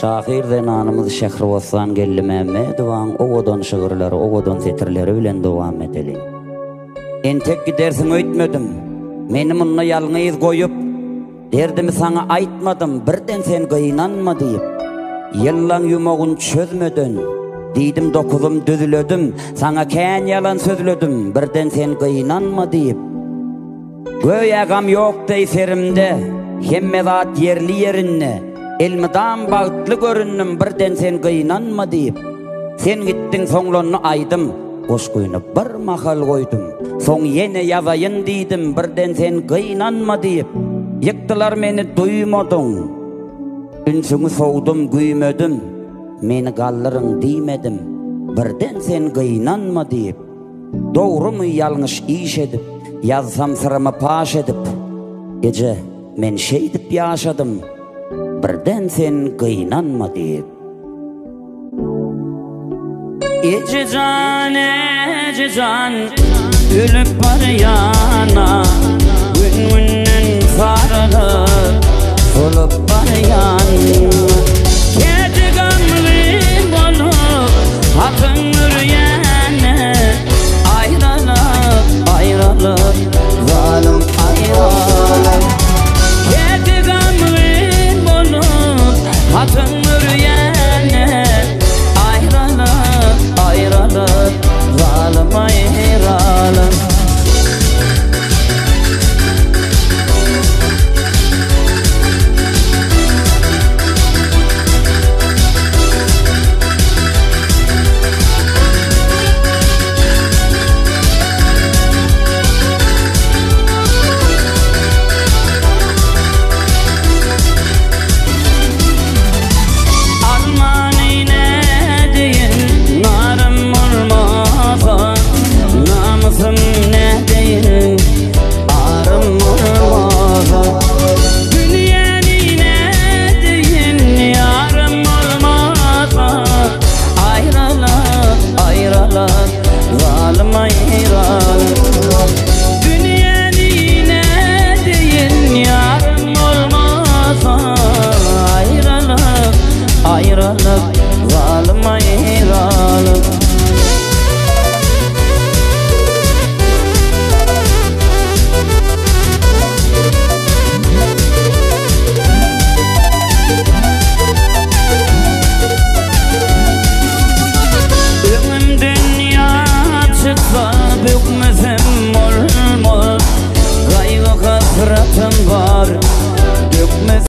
Şahir zenanımız Şehrivaslan Gelli Mehmedowaň owadan şygyrlary, owadan setirleri bilen dowam edeli. Entek gidersiň öýtmedim. Meni munna ýalňyz goýup, derdimi saňa aýtmadym, birden sen gynanma diýip. Ýyllaň ýumagyň çözmeden, diýdim dokuzum düzüledim, saňa kän ýalan sözledim, birden sen gynanma diýip. Göýagam ýok deýserimde, hemme zat ýerli ýerinde. Elmidan bagtly görünnüm, birden sen gynanma diýip. Sen gittiň soňlanyny aýdym, goşguýuny bir mahal goýdum. Soň ýene ýazaýyn diýdim, birden sen gynanma diýip. Ýykdylar meni duýmadyň. Ünsüňi sowdum, güýmedim. Meni gallaryň diýmedim, birden sen gynanma diýip. Dogrymy ýalňyş iş edip, ýazsam syramy paş edip. Gece men şeýdip ýaşadym, birden sen gynanma diýip. Ececan, ölüp barýana, gün-günden sarılıp